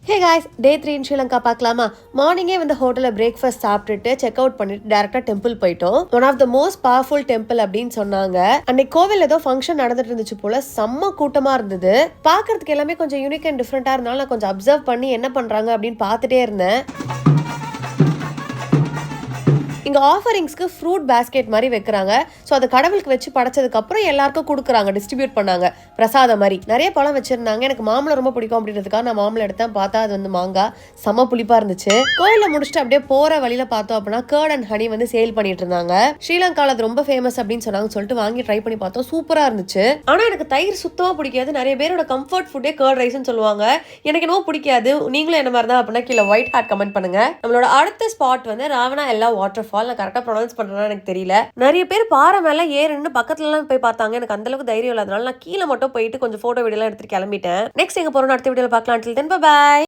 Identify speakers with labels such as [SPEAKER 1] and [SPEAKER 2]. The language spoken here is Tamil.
[SPEAKER 1] ஹே காய்ஸ், டே 3 இன் ஸ்ரீலங்கா பார்க்கலாமா? மார்னிங்கே வந்து ஹோட்டலில் பிரேக்ஃபாஸ்ட் சாப்பிட்டுட்டு செக் அவுட் பண்ணிட்டு டேரக்டா டெம்பிள் போயிட்டோம். One of the most powerful temple அப்படின்னு சொன்னாங்க. அன்னைக்கு கோவில் ஏதோ ஃபங்க்ஷன் நடந்துட்டு இருந்துச்சு போல, செம்ம கூட்டமா இருந்தது. பார்க்கறதுக்கு எல்லாமே கொஞ்சம் யூனிக் அண்ட் டிஃப்ரெண்டா இருந்தாலும் நான் கொஞ்சம் அப்சர்வ் பண்ணி என்ன பண்றாங்க அப்படின்னு பார்த்துட்டே இருந்தேன். இங்கே ஆஃபரிங்ஸ்க்கு ஃப்ரூட் பேஸ்கெட் மாதிரி வைக்கிறாங்க. ஸோ அதை கடவுளுக்கு வச்சு படைச்சதுக்கு அப்புறம் எல்லாருக்கும் கொடுக்குறாங்க, டிஸ்ட்ரிபியூட் பண்ணாங்க பிரசாதம் மாதிரி. நிறைய பழம் வச்சிருந்தாங்க. எனக்கு மாம்பழம் ரொம்ப பிடிக்கும் அப்படின்றதுக்காக நான் மாம்பழம் எடுத்தேன். பார்த்தா அது வந்து மாங்காய் செம்ம புளிப்பா இருந்துச்சு. கோயிலில் முடிச்சுட்டு அப்படியே போற வழியில பார்த்தோம் அப்படின்னா கர்ட் அண்ட் ஹனி வந்து சேல் பண்ணிட்டு இருந்தாங்க. ஸ்ரீலங்காவில் அது ரொம்ப ஃபேமஸ் அப்படின்னு சொன்னாங்க. சொல்லிட்டு வாங்கி ட்ரை பண்ணி பார்த்தோம், சூப்பரா இருந்துச்சு. ஆனா எனக்கு தயிர் சுத்தமா பிடிக்காது. நிறைய பேரோட கம்ஃபர்ட் ஃபுட்டே கர்ட் ரைஸ்ன்னு சொல்லுவாங்க. எனக்கு என்னவோ பிடிக்காது. நீங்களும் என்ன மாதிரி தான் அப்படின்னா கீழே ஒயிட் ஹார்ட் கமெண்ட் பண்ணுங்க. நம்மளோட அடுத்த ஸ்பாட் வந்து ராவணா எல்லா வாட்டர் ஃபால். நான் கரெக்டா ப்ரொனவுன்ஸ் பண்றேன்னா எனக்கு தெரியல. நிறைய பேர் பாறை மேல ஏறுன்னு பக்கத்துல எல்லாம் போய் பார்த்தாங்க. எனக்கு அந்த அளவுக்கு தைரியம் இல்லாதனால நான் கீழே மட்டும் போயிட்டு கொஞ்சம் போட்டோ வீடியோ எல்லாம் எடுத்துட்டு கிளம்பிட்டேன். நெக்ஸ்ட் எங்க போறோம் அடுத்த வீடியோல பார்க்கலாம். Until then, bye bye.